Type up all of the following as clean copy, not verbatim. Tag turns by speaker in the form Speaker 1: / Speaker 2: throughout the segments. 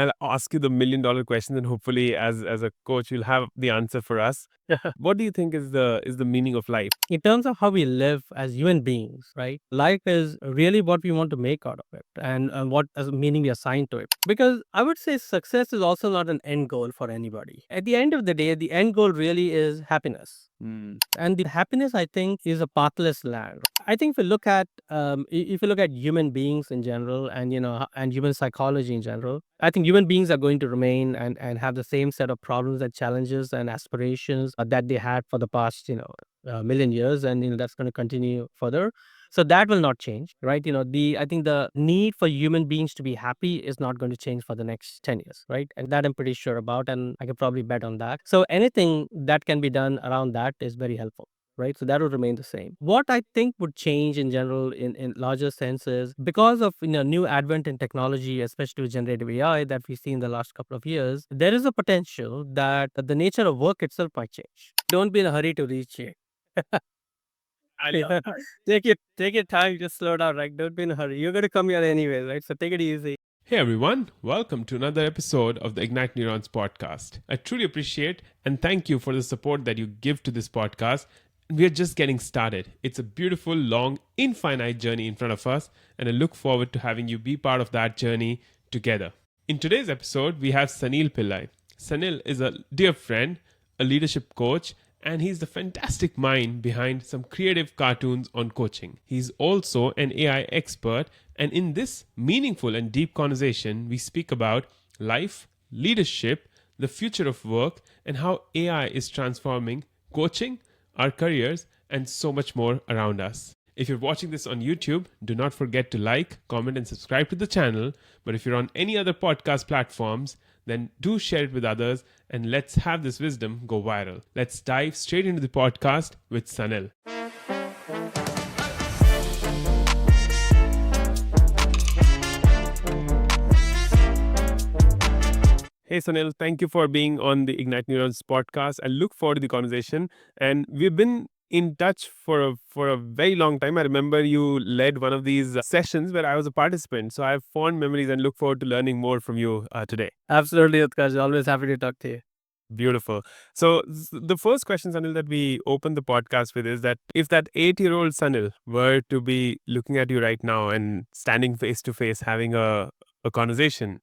Speaker 1: I'll ask you the $1,000,000 question, and hopefully, as a coach, you'll have the answer for us. What do you think is the meaning of life?
Speaker 2: In terms of how we live as human beings, right? Life is really what we want to make out of it and what as meaning we assign to it. Because I would say success is also not an end goal for anybody. At the end of the day, the end goal really is happiness. And the happiness, I think, is a pathless land. I think if you look at if you look at human beings in general, and and human psychology in general, I think human beings are going to remain and have the same set of problems and challenges and aspirations that they had for the past million years, and that's going to continue further. So that will not change, right? The I think the need for human beings to be happy is not going to change for the next 10 years, right? And that I'm pretty sure about, and I can probably bet on that. So anything that can be done around that is very helpful, right? So that will remain the same. What I think would change in general, in larger senses, because of new advent in technology, especially with generative AI that we see in the last couple of years, there is a potential that the nature of work itself might change. Don't be in a hurry to reach it.
Speaker 1: I love
Speaker 2: Yeah.
Speaker 1: that.
Speaker 2: Take your time, just slow down, right? Don't be in a hurry. You're gonna come here anyway, right? So take it easy.
Speaker 1: Hey everyone, welcome to another episode of the Ignite Neurons podcast. I truly appreciate and thank you for the support that you give to this podcast. We are just getting started. It's a beautiful, long, infinite journey in front of us, and I look forward to having you be part of that journey together. In today's episode, we have Sanil Pillai. Sanil is a dear friend, a leadership coach, and he's the fantastic mind behind some creative cartoons on coaching. He's also an AI expert, and in this meaningful and deep conversation, we speak about life, leadership, the future of work, and how AI is transforming coaching, our careers, and so much more around us. If you're watching this on YouTube, do not forget to like, comment, and subscribe to the channel. But if you're on any other podcast platforms, then do share it with others, and let's have this wisdom go viral. Let's dive straight into the podcast with Sanil. Hey Sanil, thank you for being on the Ignite Neurons podcast. I look forward to the conversation, and we've been in touch for a very long time. I remember you led one of these sessions where I was a participant, so I have fond memories and look forward to learning more from you today.
Speaker 2: Absolutely, Utkarsh. Always happy to talk to you.
Speaker 1: Beautiful. So the first question, Sanil, that we open the podcast with is that if that 8-year-old Sanil were to be looking at you right now and standing face to face having a conversation,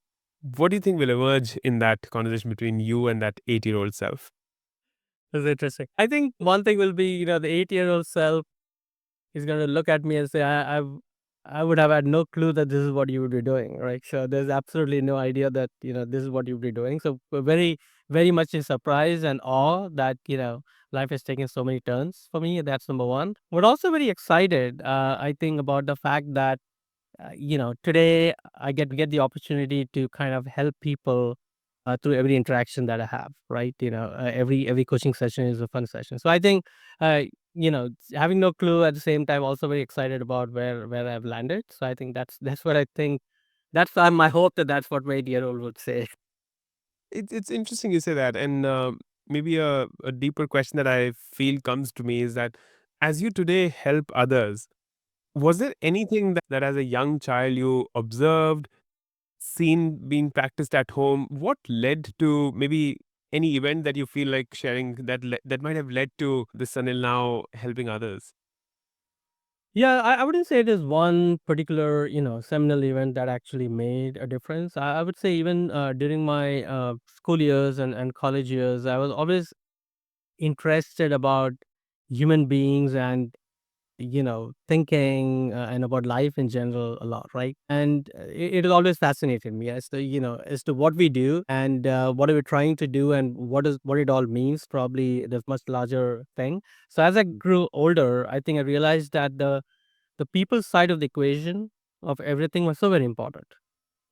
Speaker 1: what do you think will emerge in that conversation between you and that 8-year-old self?
Speaker 2: That's interesting. I think one thing will be, the 8-year-old self is going to look at me and say, I would have had no clue that this is what you would be doing, right? So there's absolutely no idea that, this is what you'd be doing. So we're very, very much in surprise and awe that, life has taken so many turns for me. That's number one. We're also very excited, I think, about the fact that, today I get the opportunity to kind of help people through every interaction that I have, right? Every coaching session is a fun session. So I think, having no clue at the same time, also very excited about where I've landed. So I think that's what I think. That's my hope that that's what my 8-year-old would say.
Speaker 1: It's interesting you say that, and maybe a deeper question that I feel comes to me is that as you today help others, was there anything that as a young child you observed, seen being practiced at home? What led to maybe any event that you feel like sharing that might have led to the Sanil now helping others?
Speaker 2: Yeah, I wouldn't say it is one particular, seminal event that actually made a difference. I would say even during my school years and college years, I was always interested about human beings and thinking and about life in general a lot, right? And it has always fascinated me as to what we do and what are we trying to do and what it all means, probably this much larger thing. So as I grew older, I think I realized that the people side of the equation of everything was so very important,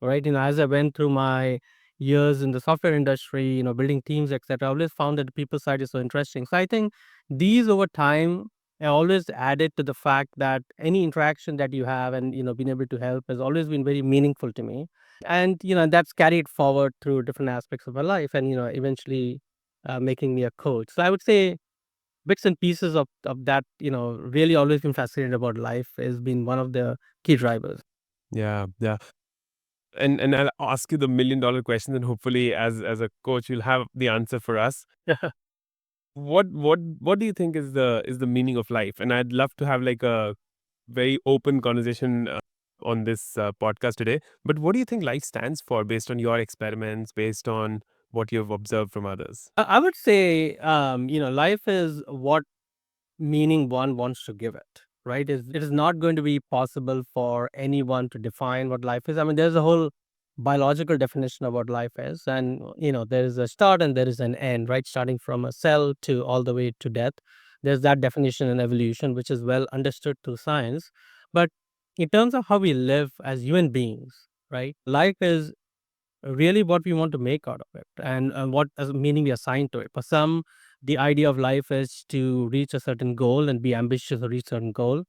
Speaker 2: right? As I went through my years in the software industry, building teams, etc., I always found that the people side is so interesting. So I think these over time I always added to the fact that any interaction that you have and being able to help has always been very meaningful to me, and that's carried forward through different aspects of my life, and eventually making me a coach. So I would say bits and pieces of that, really always been fascinated about life has been one of the key drivers.
Speaker 1: Yeah, yeah. And I'll ask you the $1 million question, and hopefully, as a coach, you'll have the answer for us. What do you think is the meaning of life? And I'd love to have like a very open conversation on this podcast today. But what do you think life stands for based on your experiments, based on what you've observed from others?
Speaker 2: I would say, life is what meaning one wants to give it, right? It is not going to be possible for anyone to define what life is. I mean, there's a whole biological definition of what life is. And, there is a start and there is an end, right? Starting from a cell to all the way to death. There's that definition in evolution, which is well understood through science. But in terms of how we live as human beings, right? Life is really what we want to make out of it and what as meaning we assign to it. For some, the idea of life is to reach a certain goal and be ambitious to reach a certain goal.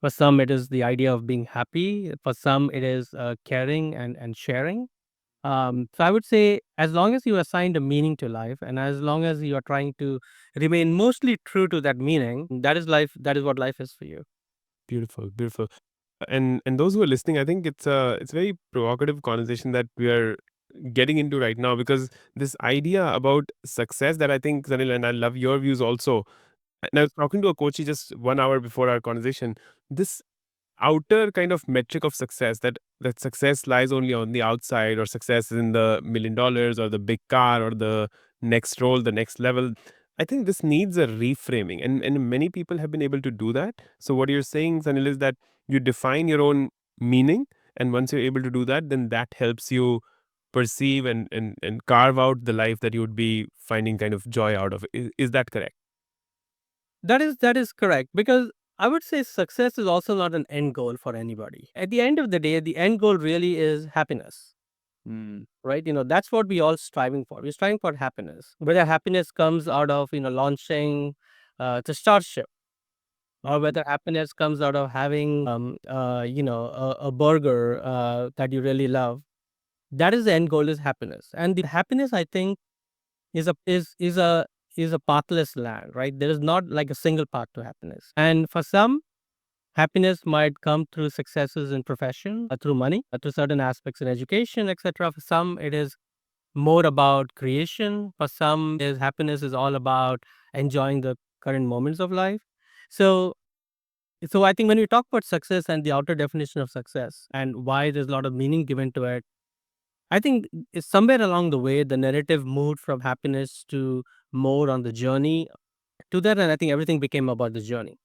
Speaker 2: For some, it is the idea of being happy. For some, it is caring and sharing. So I would say, as long as you assigned a meaning to life and as long as you are trying to remain mostly true to that meaning, that is life. That is what life is for you.
Speaker 1: Beautiful, beautiful. And those who are listening, I think it's a very provocative conversation that we are getting into right now, because this idea about success that I think, Sanil, and I love your views also. And I was talking to a coach just 1 hour before our conversation. This outer kind of metric of success, that success lies only on the outside, or success is in the $1 million or the big car or the next role, the next level. I think this needs a reframing, and many people have been able to do that. So what you're saying, Sanil, is that you define your own meaning, and once you're able to do that, then that helps you perceive and carve out the life that you would be finding kind of joy out of. Is that correct?
Speaker 2: That is correct, because I would say success is also not an end goal for anybody. At the end of the day, the end goal really is happiness,
Speaker 1: Mm.
Speaker 2: right? That's what we all striving for. We're striving for happiness. Whether happiness comes out of launching the starship, or whether happiness comes out of having a burger that you really love. That is the end goal, is happiness. And the happiness, I think, is a pathless land, right? There is not like a single path to happiness. And for some, happiness might come through successes in profession, through money, through certain aspects in education, etc. For some, it is more about creation. For some, is happiness is all about enjoying the current moments of life. So, so I think when we talk about success and the outer definition of success and why there's a lot of meaning given to it, I think it's somewhere along the way the narrative moved from happiness to more on the journey to that, and I think everything became about the journey,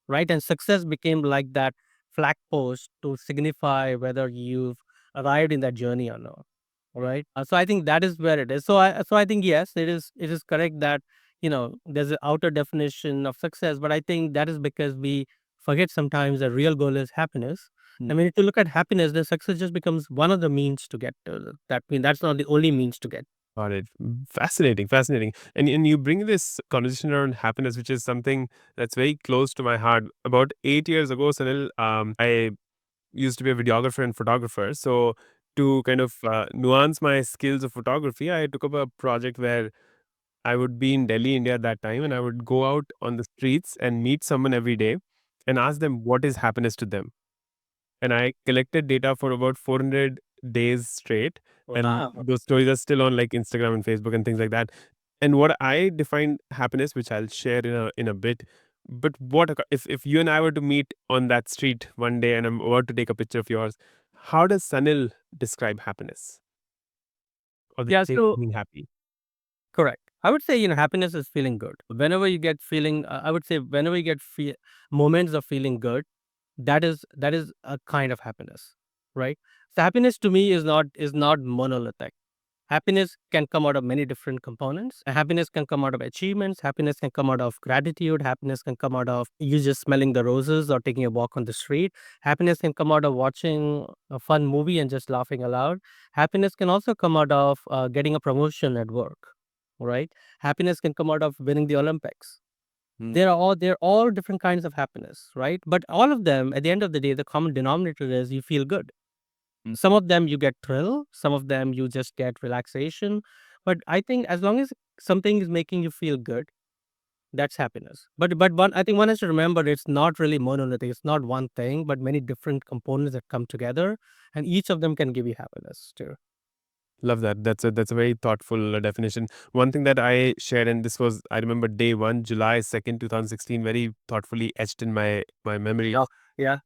Speaker 2: right? And success became like that flag post to signify whether you've arrived in that journey or not, right? So I think that is where it is. So I think, yes, it is correct that there's an outer definition of success, but I think that is because we forget sometimes the real goal is happiness. I mean, if you look at happiness, then success just becomes one of the means to get to that. I mean, that's not the only means to get.
Speaker 1: Got it. Fascinating, fascinating. And you bring this conversation around happiness, which is something that's very close to my heart. About 8 years ago, Sanil, I used to be a videographer and photographer. So to kind of nuance my skills of photography, I took up a project where I would be in Delhi, India at that time, and I would go out on the streets and meet someone every day and ask them what is happiness to them. And I collected data for about 400 days straight. And
Speaker 2: Wow.
Speaker 1: those stories are still on like Instagram and Facebook and things like that. And what I defined happiness, which I'll share in a bit. But if you and I were to meet on that street one day and I'm about to take a picture of yours, how does Sanil describe happiness or the
Speaker 2: Yeah.
Speaker 1: state of
Speaker 2: So
Speaker 1: being happy?
Speaker 2: correct. I would say, happiness is feeling good. Whenever you get feeling, I would say, whenever you get moments of feeling good, that is a kind of happiness, right? So happiness to me is not monolithic. Happiness can come out of many different components. Happiness can come out of achievements. Happiness can come out of gratitude. Happiness can come out of you just smelling the roses or taking a walk on the street. Happiness can come out of watching a fun movie and just laughing aloud. Happiness can also come out of getting a promotion at work, right? Happiness can come out of winning the Olympics. They're all different kinds of happiness, right? But all of them, at the end of the day, the common denominator is you feel good. Some of them you get thrill, some of them you just get relaxation. But I think as long as something is making you feel good, That's happiness. But one, I think one has to remember, it's not really monolithic. It's not one thing, but many different components that come together, and each of them can give you happiness too.
Speaker 1: Love that. That's a very thoughtful definition. One thing that I shared, and this was I remember day one, July 2nd, 2016, very thoughtfully etched in my memory.
Speaker 2: Yeah. Yeah.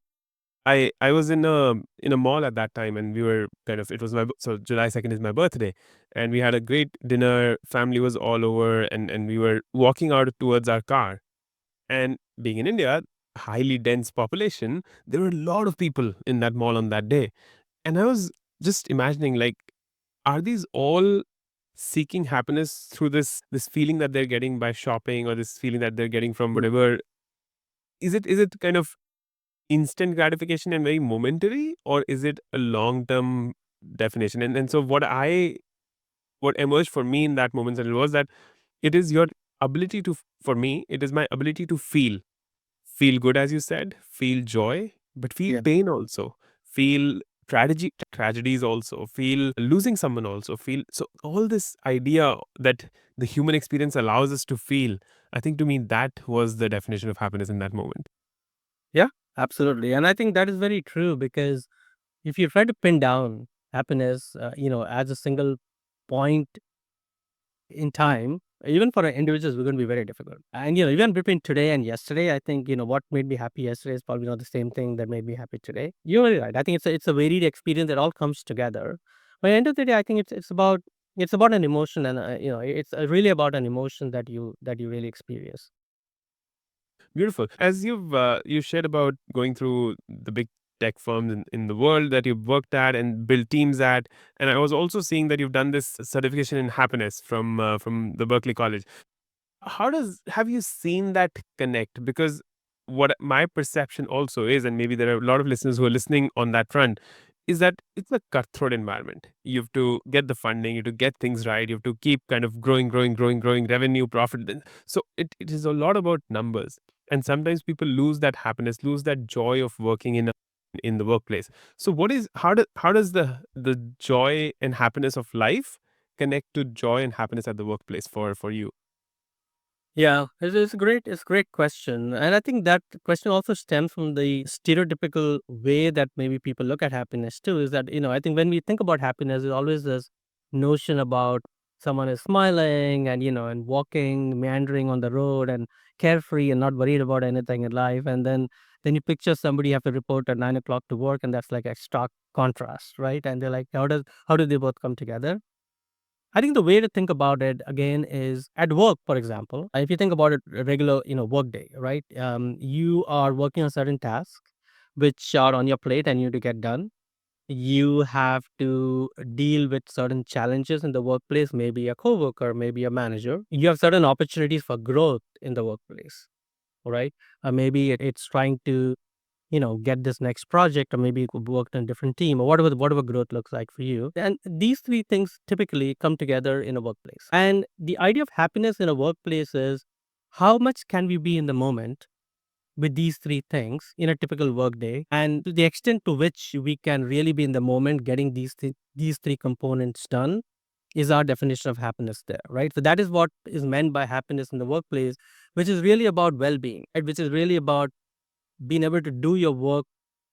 Speaker 1: I was in a mall at that time, and we were kind of it was so July 2nd is my birthday, and we had a great dinner. Family was all over, and we were walking out towards our car. And being in India, highly dense population, there were a lot of people in that mall on that day, and I was just imagining like, are these all seeking happiness through this feeling that they're getting by shopping, or this feeling that they're getting from
Speaker 2: Mm.
Speaker 1: whatever? Is it kind of instant gratification and very momentary, or is it a long term definition? And so what emerged for me in that moment, Sanil, was that it is your ability to for me it is my ability to feel good, as you said, feel joy, but feel
Speaker 2: Yeah.
Speaker 1: pain also, feel tragedies also, feel losing someone also, feel so all this idea that the human experience allows us to feel. I think to me that was the definition of happiness in that moment.
Speaker 2: Yeah, absolutely. And I think that is very true, because if you try to pin down happiness, as a single point in time, even for individuals, we're going to be very difficult. And, even between today and yesterday, I think, what made me happy yesterday is probably not the same thing that made me happy today. You're really right. I think it's a varied experience that all comes together. But at the end of the day, I think it's about an emotion, and it's really about an emotion that you really experience.
Speaker 1: Beautiful. As you shared about going through the big tech firms in the world that you've worked at and built teams at, and I was also seeing that you've done this certification in happiness from the Berkeley College. How does have you seen that connect? Because what my perception also is, and maybe there are a lot of listeners who are listening on that front, is that it's a cutthroat environment. You have to get the funding, you have to get things right, you have to keep kind of growing revenue, profit. So it is a lot about numbers. And sometimes people lose that happiness, lose that joy of working in the workplace. So how does the joy and happiness of life connect to joy and happiness at the workplace for you?
Speaker 2: Yeah, it's a great question. And I think that question also stems from the stereotypical way that maybe people look at happiness too. Is that, I think when we think about happiness, there's always this notion about someone is smiling and, and walking, meandering on the road and carefree and not worried about anything in life. And then you picture somebody have to report at 9 o'clock to work, and that's like a stark contrast, right? And they're like, how do they both come together? I think the way to think about it again is at work, for example. If you think about it, a regular, work day, right? You are working on certain tasks which are on your plate and you need to get done. You have to deal with certain challenges in the workplace, maybe a coworker, maybe a manager. You have certain opportunities for growth in the workplace, right? Maybe it's trying to get this next project, or maybe you could work in a different team, or whatever growth looks like for you. And these three things typically come together in a workplace. And the idea of happiness in a workplace is, how much can we be in the moment with these three things in a typical workday, and to the extent to which we can really be in the moment getting these three components done is our definition of happiness there, right? So that is what is meant by happiness in the workplace, which is really about well-being, right? Which is really about being able to do your work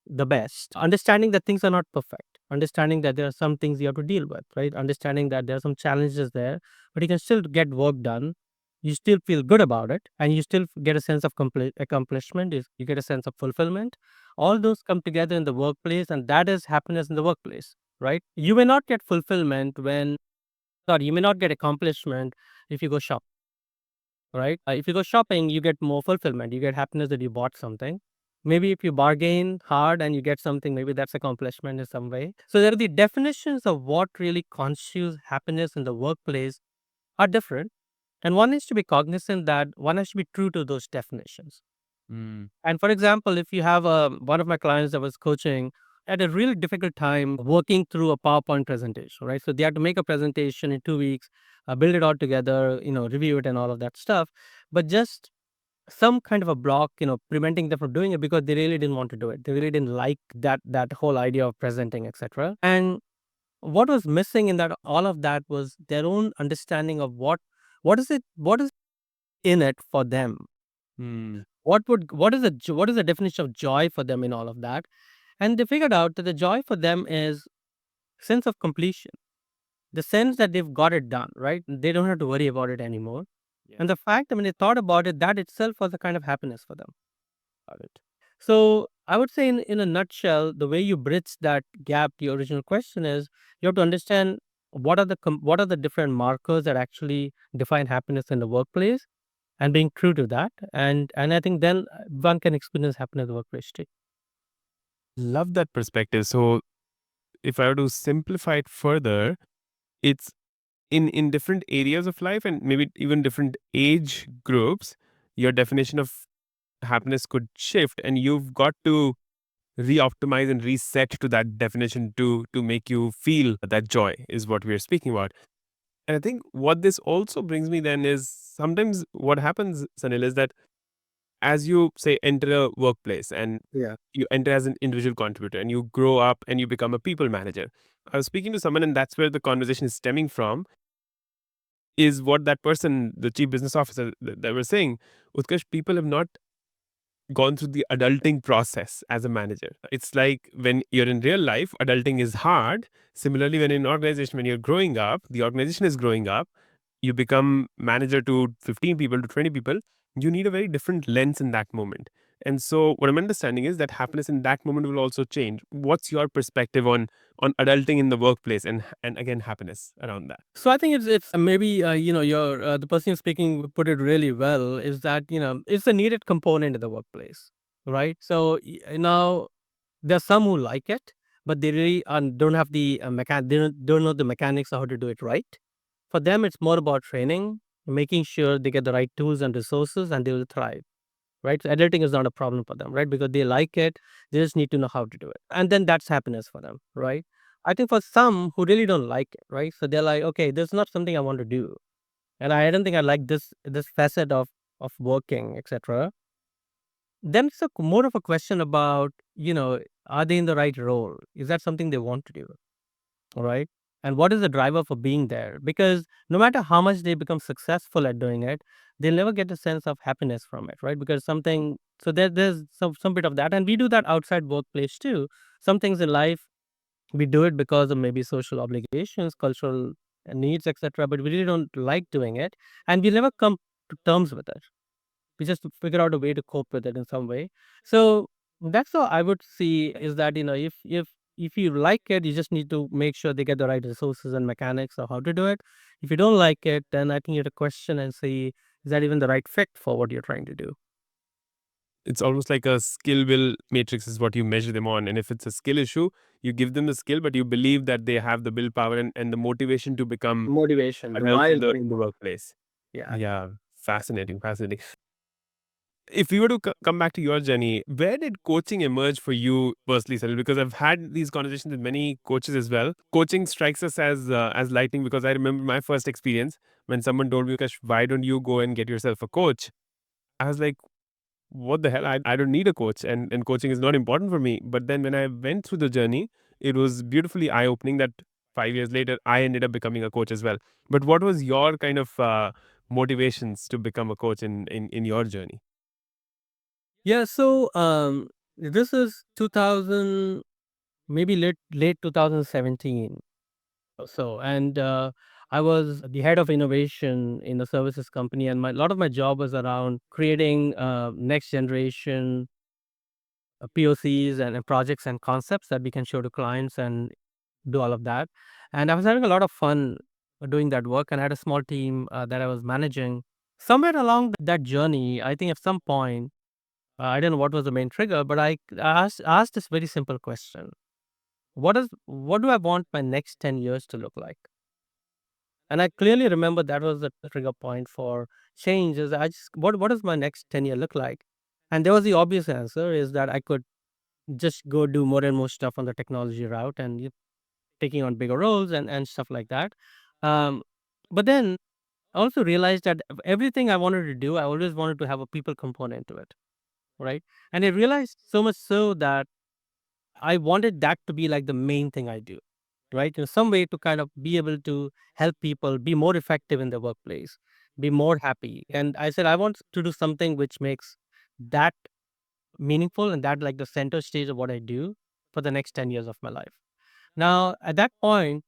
Speaker 2: the best, understanding that things are not perfect, understanding that there are some things you have to deal with, right? Understanding that there are some challenges there, but you can still get work done. You still feel good about it, and you still get a sense of accomplishment. You get a sense of fulfillment. All those come together in the workplace, and that is happiness in the workplace, right? You may not get fulfillment sorry, you may not get accomplishment if you go shop, right? If you go shopping, you get more fulfillment. You get happiness that you bought something. Maybe if you bargain hard and you get something, maybe that's accomplishment in some way. So there are the definitions of what really constitutes happiness in the workplace are different. And one needs to be cognizant that one has to be true to those definitions.
Speaker 1: Mm.
Speaker 2: And for example, if you have one of my clients that was coaching at a really difficult time working through a PowerPoint presentation, right? So they had to make a presentation in 2 weeks, build it all together, review it and all of that stuff. But just some kind of a block, preventing them from doing it because they really didn't want to do it. They really didn't like that whole idea of presenting, etc. And what was missing in that all of that was their own understanding of what is it, what is in it for them.
Speaker 1: Hmm.
Speaker 2: What is the definition of joy for them in all of that? And they figured out that the joy for them is sense of completion, the sense that they've got it done, right? They don't have to worry about it anymore.
Speaker 1: Yeah.
Speaker 2: And the fact that when they thought about it, that itself was a kind of happiness for them. Got it. So I would say, in a nutshell, the way you bridge that gap, the original question is, you have to understand what are the different markers that actually define happiness in the workplace, and being true to that. And I think then one can experience happiness in the workplace too.
Speaker 1: Love that perspective. So, if I were to simplify it further, it's in different areas of life and maybe even different age groups, your definition of happiness could shift, and you've got to re-optimize and reset to that definition to make you feel that joy is what we're speaking about. And I think what this also brings me then is sometimes what happens, Sanil, is that as you say enter a workplace and
Speaker 2: Yeah.
Speaker 1: you enter as an individual contributor and you grow up and you become a people manager. I was speaking to someone and that's where the conversation is stemming from, is what that person, the chief business officer, that was saying, Utkarsh, people have not gone through the adulting process as a manager. It's like when you're in real life, adulting is hard. Similarly, when in an organization, when you're growing up, the organization is growing up, you become manager to 15 people to 20 people, you need a very different lens in that moment. And so what I'm understanding is that happiness in that moment will also change. What's your perspective on adulting in the workplace and again happiness around that?
Speaker 2: So I think it's maybe your the person speaking put it really well, is that it's a needed component in the workplace, right? So now there's some who like it, but they really don't have the they don't know the mechanics of how to do it right. For them, it's more about training, making sure they get the right tools and resources, and they will thrive. Right? So editing is not a problem for them, right? Because they like it, they just need to know how to do it, and then that's happiness for them, right? I think for some who really don't like it, right? So they're like, okay, this is not something I want to do, and I don't think I like this facet of working, etc. Then it's more of a question about, are they in the right role? Is that something they want to do? All right. And what is the driver for being there? Because no matter how much they become successful at doing it, they'll never get a sense of happiness from it, right? Because so there's some bit of that. And we do that outside workplace too. Some things in life, we do it because of maybe social obligations, cultural needs, etc. But we really don't like doing it. And we never come to terms with it. We just figure out a way to cope with it in some way. So that's how I would see, is that if you like it, you just need to make sure they get the right resources and mechanics of how to do it. If you don't like it, then I think you have to question and see, is that even the right fit for what you're trying to do?
Speaker 1: It's almost like a skill will matrix is what you measure them on. And if it's a skill issue, you give them the skill, but you believe that they have the willpower and the motivation to become
Speaker 2: Motivation
Speaker 1: adults
Speaker 2: while
Speaker 1: in
Speaker 2: doing
Speaker 1: the
Speaker 2: work.
Speaker 1: workplace.
Speaker 2: Yeah.
Speaker 1: Yeah, fascinating, fascinating. If we were to come back to your journey, where did coaching emerge for you personally, Salil? Because I've had these conversations with many coaches as well. Coaching strikes us as lightning because I remember my first experience when someone told me, "Kash, why don't you go and get yourself a coach?" I was like, what the hell? I don't need a coach and coaching is not important for me. But then when I went through the journey, it was beautifully eye opening that 5 years later, I ended up becoming a coach as well. But what was your kind of motivations to become a coach in your journey?
Speaker 2: Yeah. So this is 2000, maybe late 2017. So, and I was the head of innovation in a services company, and a lot of my job was around creating next generation POCs and projects and concepts that we can show to clients and do all of that. And I was having a lot of fun doing that work, and I had a small team that I was managing. Somewhere along that journey, I think at some point, I don't know what was the main trigger, but I asked this very simple question: what do I want my next 10 years to look like? And I clearly remember that was the trigger point for change. Is I just what does my next 10 year look like? And there was the obvious answer, is that I could just go do more and more stuff on the technology route, and taking on bigger roles and stuff like that. Um, but then I also realized that everything I wanted to do, I always wanted to have a people component to it, right? And I realized so much so that I wanted that to be like the main thing I do, right? In some way to kind of be able to help people be more effective in the workplace, be more happy. And I said, I want to do something which makes that meaningful and that like the center stage of what I do for the next 10 years of my life. Now, at that point,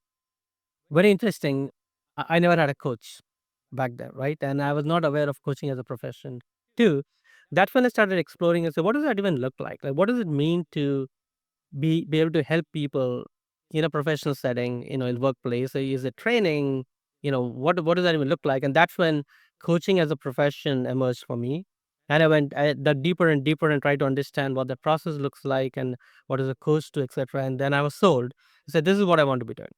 Speaker 2: very interesting. I never had a coach back then, right? And I was not aware of coaching as a profession too. That's when I started exploring and say, what does that even look like? Like, what does it mean to be able to help people in a professional setting, in workplace? Is it training? What does that even look like? And that's when coaching as a profession emerged for me. And I went the deeper and deeper and tried to understand what the process looks like and what is a coach to, etc. And then I was sold. I said, this is what I want to be doing,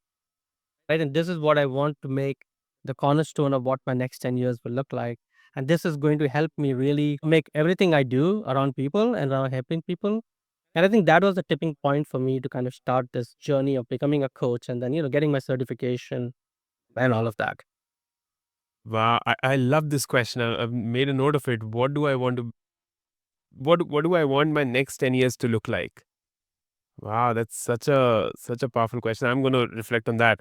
Speaker 2: right? And this is what I want to make the cornerstone of what my next 10 years will look like. And this is going to help me really make everything I do around people and around helping people. And I think that was the tipping point for me to kind of start this journey of becoming a coach and then, getting my certification and all of that.
Speaker 1: Wow, I love this question. I've made a note of it. What do I want my next 10 years to look like? Wow, that's such a powerful question. I'm going to reflect on that.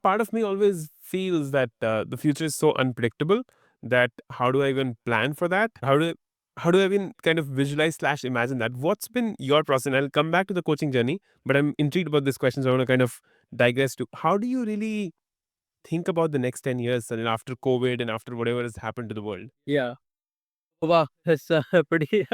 Speaker 1: Part of me always feels that the future is so unpredictable that how do I even plan for that? How do I even kind of visualize slash imagine that? What's been your process? And I'll come back to the coaching journey, but I'm intrigued about this question, so I want to kind of digress to how do you really think about the next 10 years and after COVID and after whatever has happened to the world?
Speaker 2: Yeah. Wow, that's a pretty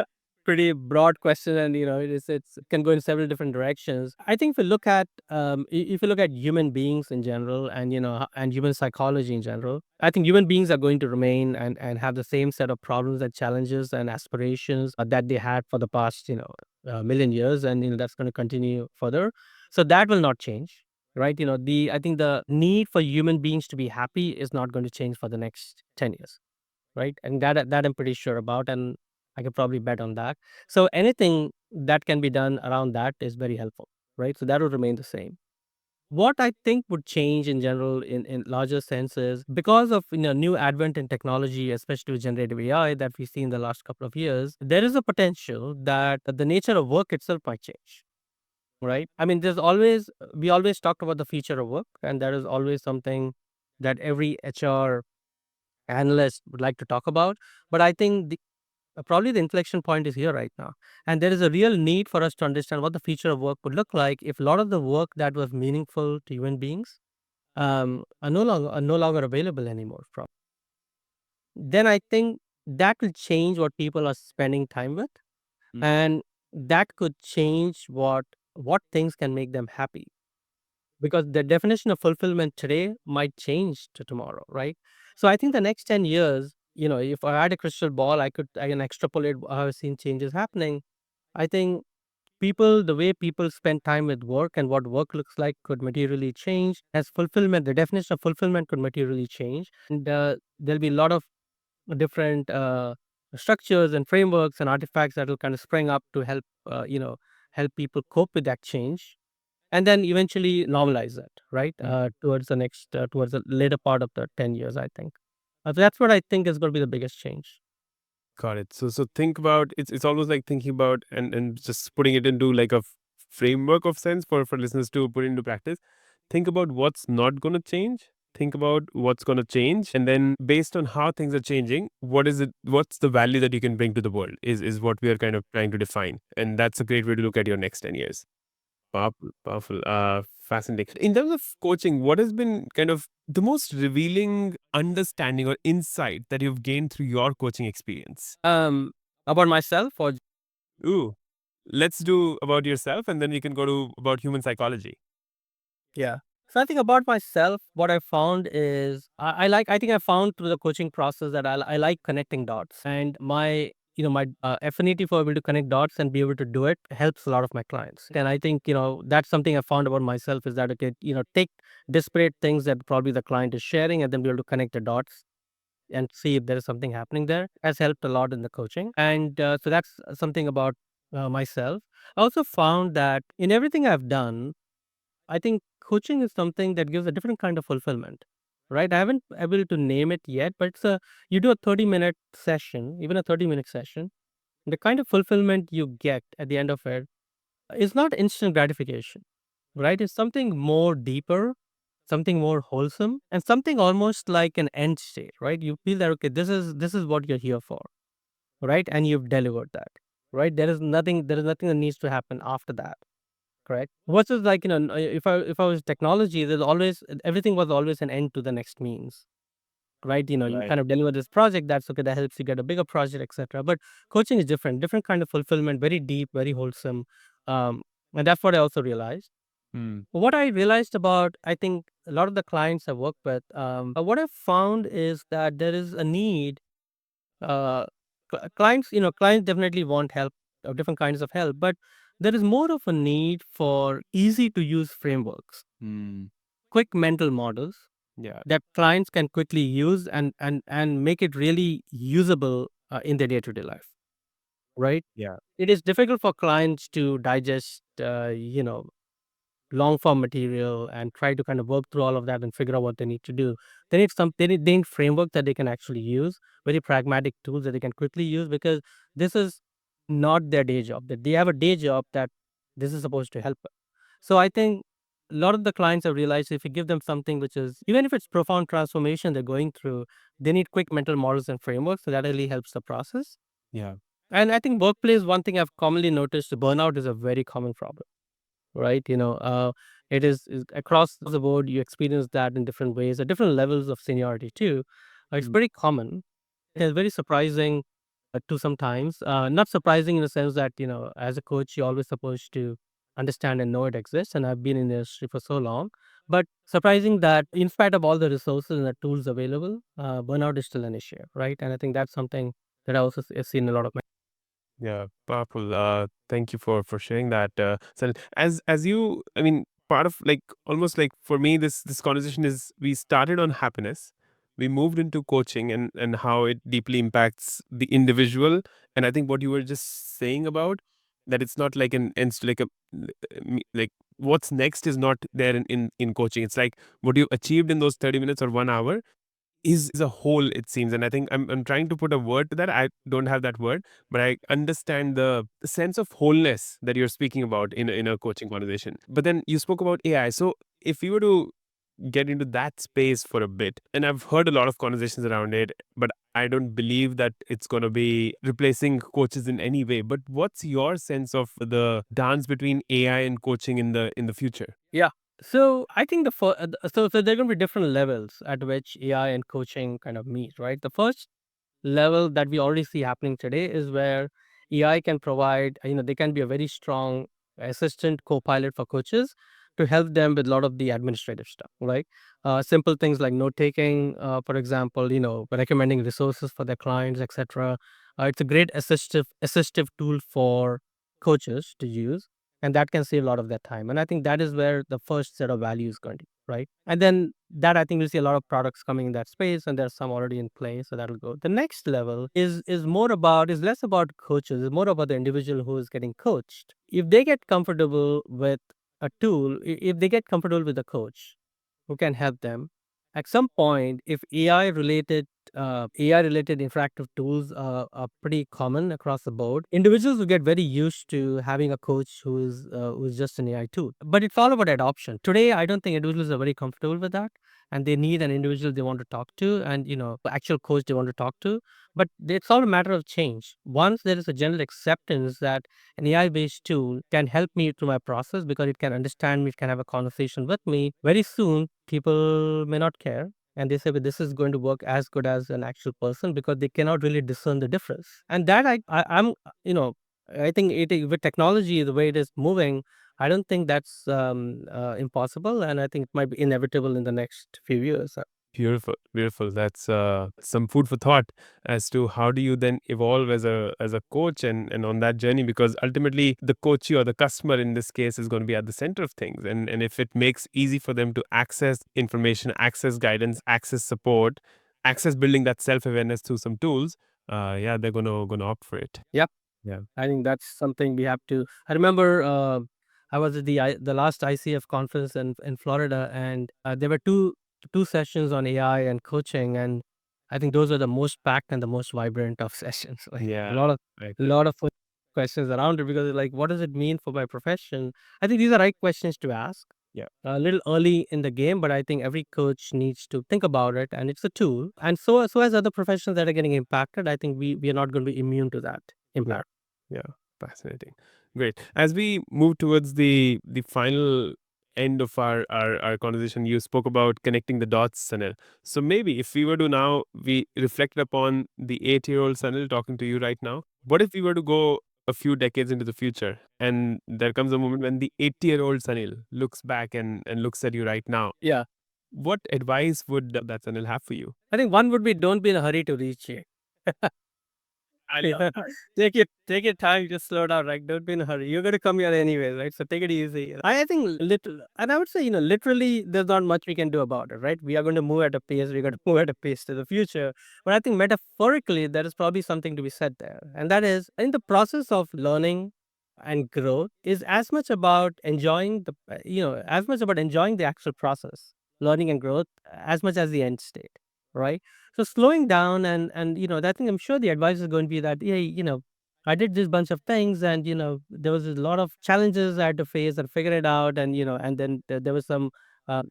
Speaker 2: pretty broad question, and it can go in several different directions. I think if you look at if you look at human beings in general, and and human psychology in general, I think human beings are going to remain and have the same set of problems and challenges and aspirations that they had for the past million years, and that's going to continue further. So that will not change, right? The I think the need for human beings to be happy is not going to change for the next 10 years, right? And that I'm pretty sure about, and I could probably bet on that. So anything that can be done around that is very helpful, right? So that will remain the same. What I think would change in general, in larger senses, because of new advent in technology, especially with generative AI that we see in the last couple of years, there is a potential that the nature of work itself might change, right? I mean, there's always we always talked about the future of work, and that is always something that every HR analysts would like to talk about. But I think probably the inflection point is here right now. And there is a real need for us to understand what the future of work would look like if a lot of the work that was meaningful to human beings are no longer available anymore. Then I think that will change what people are spending time with,
Speaker 1: Mm.
Speaker 2: and that could change what things can make them happy, because the definition of fulfillment today might change to tomorrow, right? So I think the next 10 years, if I had a crystal ball, I can extrapolate how I've seen changes happening. I think the way people spend time with work and what work looks like could materially change. As fulfillment, the definition of fulfillment could materially change, and there'll be a lot of different structures and frameworks and artifacts that will kind of spring up to help people cope with that change, and then eventually normalize it, right? Towards the later part of the 10 years, I think. So that's what I think is going to be the biggest change.
Speaker 1: Got it. So think about it's almost like thinking about and just putting it into like a framework of sense for listeners to put into practice. Think about what's not going to change. Think about what's going to change, and then based on how things are changing, what's the value that you can bring to the world is what we are kind of trying to define, and that's a great way to look at your next 10 years. Powerful, powerful, fascinating. In terms of coaching, what has been kind of the most revealing understanding or insight that you've gained through your coaching experience?
Speaker 2: About myself, or
Speaker 1: Ooh, let's do about yourself, and then we can go to about human psychology.
Speaker 2: yeah. So I think about myself, what I found is I think I found through the coaching process that I like connecting dots, and my affinity for able to connect dots and be able to do it helps a lot of my clients. And I think that's something I found about myself, is that okay, take disparate things that probably the client is sharing and then be able to connect the dots and see if there is something happening there, has helped a lot in the coaching. And so that's something about myself. I also found that in everything I've done, I think coaching is something that gives a different kind of fulfillment, right? I haven't able to name it yet, but you do a 30-minute session, even a 30-minute session, the kind of fulfillment you get at the end of it is not instant gratification, right? It's something more deeper, something more wholesome, and something almost like an end state, right? You feel that okay, this is what you're here for, right? And you've delivered that, right? There is nothing that needs to happen after that, correct? Versus like if I was technology, there's always everything was always an end to the next means, right? You
Speaker 1: Right.
Speaker 2: kind of deliver this project, that's okay, that helps you get a bigger project, etc. But coaching is different kind of fulfillment, very deep, very wholesome. um, and that's what I also realized.
Speaker 1: Hmm.
Speaker 2: What I realized about, I think, a lot of the clients I work with, what I've found is that there is a need. uh, clients definitely want help, different kinds of help, but there is more of a need for easy to use frameworks,
Speaker 1: Hmm.
Speaker 2: quick mental models
Speaker 1: Yeah.
Speaker 2: that clients can quickly use and make it really usable in their day-to-day life, right?
Speaker 1: Yeah.
Speaker 2: It is difficult for clients to digest long form material and try to kind of work through all of that and figure out what they need to do. They need framework that they can actually use, very pragmatic tools that they can quickly use, because this is not their day job. That they have a day job that this is supposed to help. So I think a lot of the clients have realized if you give them something which is, even if it's profound transformation they're going through, they need quick mental models and frameworks. So that really helps the process.
Speaker 1: Yeah.
Speaker 2: And I think workplace, one thing I've commonly noticed, burnout is a very common problem, right? It is across the board. You experience that in different ways, at different levels of seniority too. It's
Speaker 1: Hmm.
Speaker 2: pretty common. It's very surprising to sometimes. Not surprising in the sense that, as a coach, you're always supposed to understand and know it exists. And I've been in the industry for so long. But surprising that in spite of all the resources and the tools available, burnout is still an issue, right? And I think that's something that I also have seen a lot of my.
Speaker 1: Yeah, powerful. Thank you for sharing that. So as you, I mean, part of like almost like for me, this conversation is we started on happiness, we moved into coaching and how it deeply impacts the individual. And I think what you were just saying about that it's not like an like a like what's next is not there in coaching. It's like what you achieved in those 30 minutes or 1 hour is a whole, it seems. And I think I'm trying to put a word to that. I don't have that word, but I understand the sense of wholeness that you're speaking about in a coaching conversation. But then you spoke about AI. So if you were to get into that space for a bit, and I've heard a lot of conversations around it, but I don't believe that it's going to be replacing coaches in any way. But what's your sense of the dance between AI and coaching in the future?
Speaker 2: Yeah. So I think so there are going to be different levels at which AI and coaching kind of meet, right? The first level that we already see happening today is where AI can provide, they can be a very strong assistant, co-pilot for coaches to help them with a lot of the administrative stuff, right? Simple things like note taking, for example, recommending resources for their clients, etc. It's a great assistive tool for coaches to use, and that can save a lot of their time. And I think that is where the first set of value is going to, right? And then that, I think, we'll see a lot of products coming in that space, and there's some already in place, so that'll go. The next level is less about coaches, it's more about the individual who is getting coached. If they get comfortable with a tool, if they get comfortable with a coach who can help them. At some point, if AI related interactive tools are pretty common across the board, individuals will get very used to having a coach who is just an AI tool. But it's all about adoption. Today, I don't think individuals are very comfortable with that, and they need an individual they want to talk to, and actual coach they want to talk to. But it's all a matter of change. Once there is a general acceptance that an AI based tool can help me through my process because it can understand me, it can have a conversation with me. Very soon, people may not care. And they say, but this is going to work as good as an actual person because they cannot really discern the difference. And that you know, I think with technology, the way it is moving, I don't think that's impossible. And I think it might be inevitable in the next few years.
Speaker 1: Beautiful, beautiful. That's some food for thought as to how do you then evolve as a coach and on that journey, because ultimately the coachee or the customer in this case is going to be at the center of things, and if it makes easy for them to access information, access guidance, access support, access building that self awareness through some tools, yeah, they're gonna opt for it.
Speaker 2: Yep.
Speaker 1: Yeah,
Speaker 2: I think that's something we have to. I remember I was at the last ICF conference in Florida, and there were two sessions on AI and coaching, and I think those are the most packed and the most vibrant of sessions. Like a
Speaker 1: yeah,
Speaker 2: lot of
Speaker 1: I
Speaker 2: a
Speaker 1: agree.
Speaker 2: lot of questions around it because like, what does it mean for my profession? I think these are right questions to ask.
Speaker 1: Yeah.
Speaker 2: A little early in the game, but I think every coach needs to think about it, and it's a tool. And so as other professions that are getting impacted, I think we are not going to be immune to that
Speaker 1: Yeah.
Speaker 2: impact.
Speaker 1: Yeah. Fascinating. Great. As we move towards the final end of our conversation, you spoke about connecting the dots, Sanil. So maybe if we were to now we reflect upon the 8-year-old Sanil talking to you right now, what if we were to go a few decades into the future and there comes a moment when the 80-year-old Sanil looks back and looks at you right now?
Speaker 2: Yeah,
Speaker 1: What advice would that Sanil have for you?
Speaker 2: I think one would be don't be in a hurry to reach it.
Speaker 1: I love
Speaker 2: Yeah.
Speaker 1: that.
Speaker 2: Take your time, just slow down, right? Don't be in a hurry. You're gonna come here anyway, right? So take it easy. I think little, and I would say, literally there's not much we can do about it, right? We are going to move at a pace, we're going to move at a pace to the future. But I think metaphorically there is probably something to be said there. And that is in the process of learning and growth is as much about enjoying as much about enjoying the actual process, learning and growth, as much as the end state, right? So slowing down and I think I'm sure the advice is going to be that, yeah, I did this bunch of things and there was a lot of challenges I had to face and figure it out, and then there was some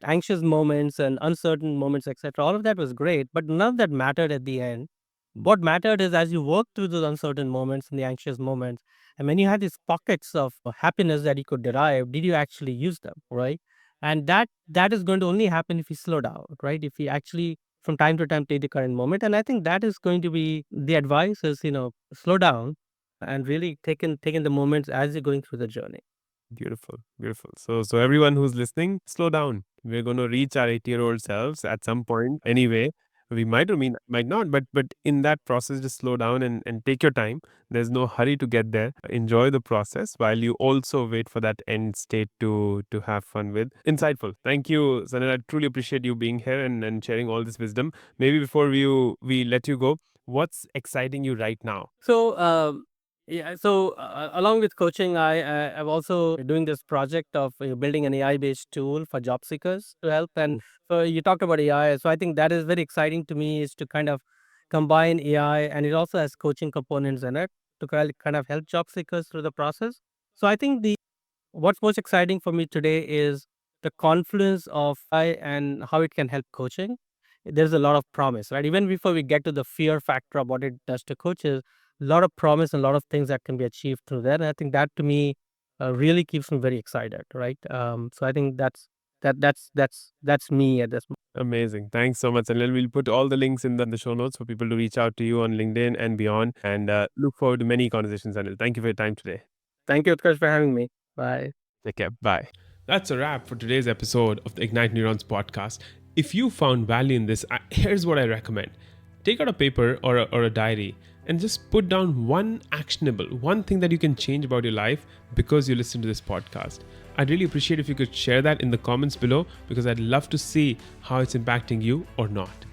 Speaker 2: anxious moments and uncertain moments, etc. All of that was great, but none of that mattered at the end. What mattered is as you work through those uncertain moments and the anxious moments, and when you had these pockets of happiness that you could derive, did you actually use them, right? And that is going to only happen if you slow down, right? If you actually from time to time take the current moment. And I think that is going to be the advice is, slow down and really taking the moments as you're going through the journey.
Speaker 1: Beautiful, beautiful. So everyone who's listening, slow down. We're going to reach our 80-year-old selves at some point anyway. We might or might not, but in that process, just slow down and take your time. There's no hurry to get there. Enjoy the process while you also wait for that end state to have fun with. Insightful. Thank you, Sanil. I truly appreciate you being here and sharing all this wisdom. Maybe before we let you go, what's exciting you right now?
Speaker 2: So, yeah. So, along with coaching, I'm also doing this project of building an AI based tool for job seekers to help. And so, you talked about AI. So, I think that is very exciting to me is to kind of combine AI, and it also has coaching components in it to kind of help job seekers through the process. So, I think the what's most exciting for me today is the confluence of AI and how it can help coaching. There's a lot of promise, right? Even before we get to the fear factor of what it does to coaches, a lot of promise and a lot of things that can be achieved through that. And I think that to me really keeps me very excited, right? So I think that's me at this moment.
Speaker 1: Amazing. Thanks so much. And we'll put all the links in the show notes for people to reach out to you on LinkedIn and beyond. And look forward to many conversations, Anil. Thank you for your time today.
Speaker 2: Thank you, Utkarsh, for having me. Bye.
Speaker 1: Take care. Bye. That's a wrap for today's episode of the Ignite Neurons podcast. If you found value in this, here's what I recommend. Take out a paper or a diary and just put down one thing that you can change about your life because you listen to this podcast. I'd really appreciate if you could share that in the comments below because I'd love to see how it's impacting you or not.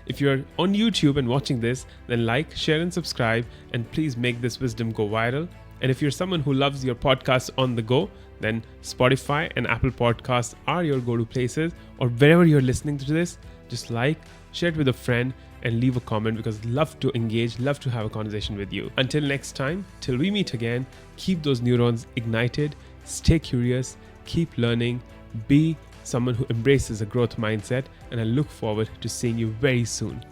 Speaker 1: If you're on YouTube and watching this, then like, share, and subscribe, and please make this wisdom go viral. And if you're someone who loves your podcast on the go, then Spotify and Apple Podcasts are your go-to places, or wherever you're listening to this, just like, share it with a friend, and leave a comment because I'd love to engage, love to have a conversation with you. Until next time, till we meet again, keep those neurons ignited, stay curious, keep learning, be someone who embraces a growth mindset, and I look forward to seeing you very soon.